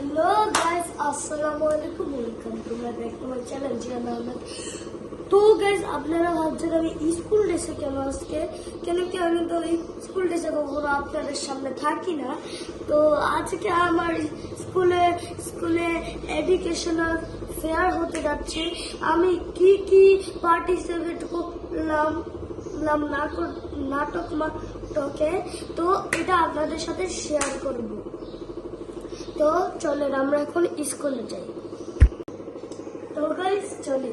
Hello guys अस्सलाम वालेकुम welcome to my back to my channel Ziyan Ahmed. তো গাইস আপনারা ভাবছেন আমি স্কুল ড্রেসে কেন আজকে কেন কি আমি তো স্কুল ড্রেসে কখনো আপনাদের সামনে থাকি না। তো আজকে আমার স্কুলে এডুকেশনাল ফেয়ার হতে যাচ্ছে। আমি কি পার্টিসিপেট করলাম নাটক মাটকে, তো এটা আপনাদের সাথে শেয়ার করব। তো চলেন আমরা এখন স্কুলে যাই। তো গাইস চলে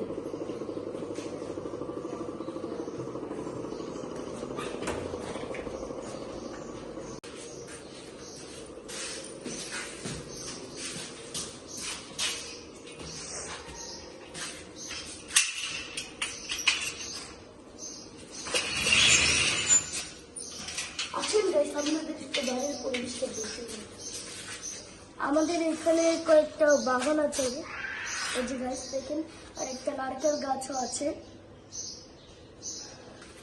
আসুন গাইস আপনাদের একটু বাইরের পরিবেশটা দেখে। আমাদের এখানে কয়েকটা বাগান আছে, এই যে গাছ দেখেন, আর একটা নারকেল গাছও আছে।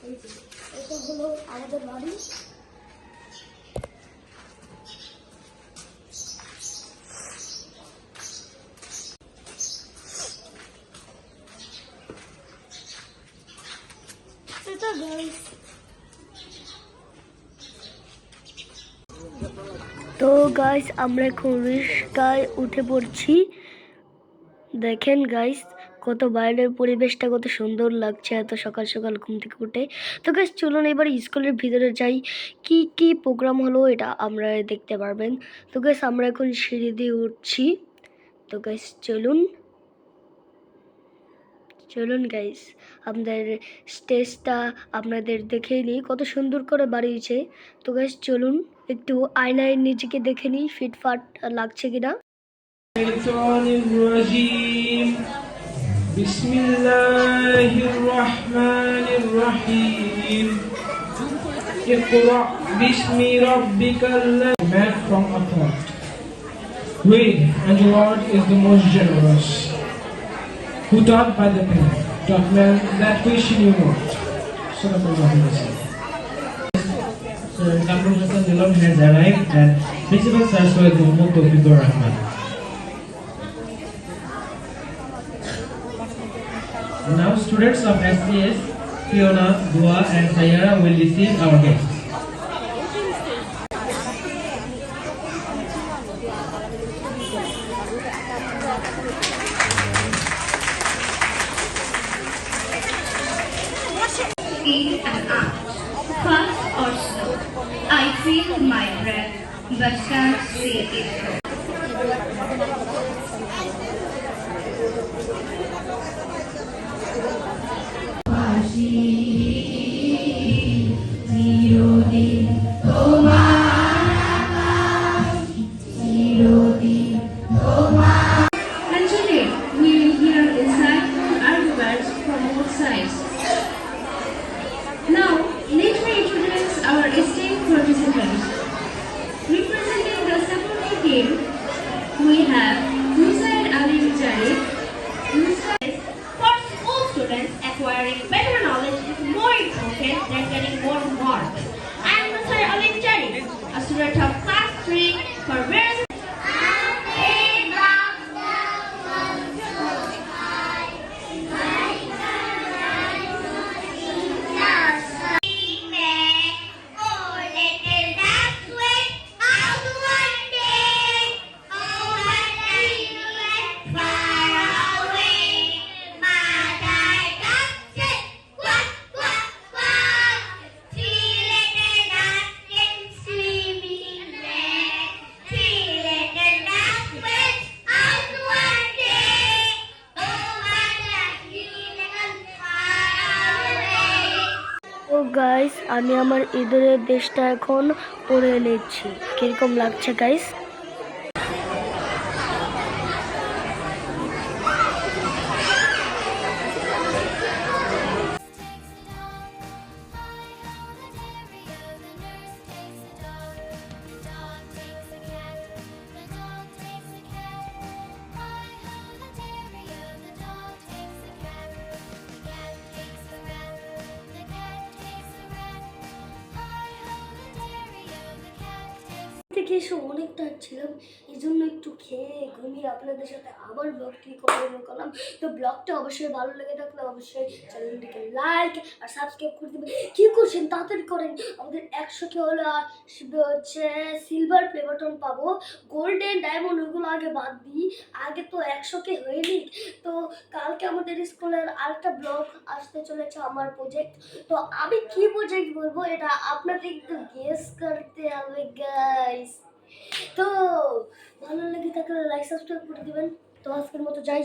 এই যে এটা হলো আমাদের বাড়ি। এটা গাইস তো গাইস আমরা এখন রিস্কায় উঠে পড়ছি। দেখেন গাইস কত বাইরের পরিবেশটা কত সুন্দর লাগছে এত সকাল সকাল ঘুম থেকে উঠে। তো গাইস চলুন এবার স্কুলের ভিতরে যাই, কি প্রোগ্রাম হলো এটা আমরা দেখতে পারবেন। তো গাইস আমরা এখন সিঁড়ি দিয়ে উঠছি। তো গাইস চলুন গাইস আমাদের স্টেজটা আপনাদের দেখেই নিই কত সুন্দর করে বাড়িয়েছে। তো গাইস চলুন একটু আয়নায় নিজেকে দেখে নিই ফিটফাট লাগছে কিনা। Bismillahirrahmanirrahim. Iqra bismi rabbikal man from above. Read, and the Lord is the most generous. Who taught by the pen, taught man that which he knew not. Sallallahu alaihi wasallam. Sir, Dr. Hassan Dilon has arrived and Principal Sir Sohail Muhammad Tawfiqur Rahman. Now students of SCS, Fiona, Dua and Sayara will receive our guests. Feel and act, fast or slow. I feel my breath, but can't say it. And today we will hear insightful arguments from both sides. Now, let me introduce our esteemed participants. Representing the supporting team, we have Musaid Ali Jari. For school students, acquiring better knowledge is more important than getting more marks. I am Musaid Ali Jari, a student of class 3 for various তো guys আমি আমার ইঁদুরের দেশটা এখন পরে নিচ্ছি, কিরকম লাগছে গাইস? থেকে এসে অনেক টায়ার ছিলাম, এই জন্য একটু খেয়ে ঘুমিয়ে আপনাদের সাথে আবার ব্লগটি কন্টিনিউ করলাম। তো ব্লগটা অবশ্যই ভালো লেগে থাকলে অবশ্যই চ্যানেলটিকে লাইক আর সাবস্ক্রাইব করে দেবেন। কী করছেন তাড়াতাড়ি করেন, আমাদের 100কে হলে হচ্ছে সিলভার প্লে বাটন পাবো, গোল্ডেন ডায়মন্ড ওগুলো আগে বাদ দিই, আগে তো 100কে হয়নি। তো কালকে আমাদের স্কুলের আরেকটা ব্লগ আসতে চলেছে, আমার প্রজেক্ট। তো আমি কি প্রজেক্ট বলবো এটা আপনাদের একটু গেস করতে হবে গাইস। তো ভালো লেগে থাকলে লাইক সাবস্ক্রাইব করে দিবেন। তো আজকের মতো যাই।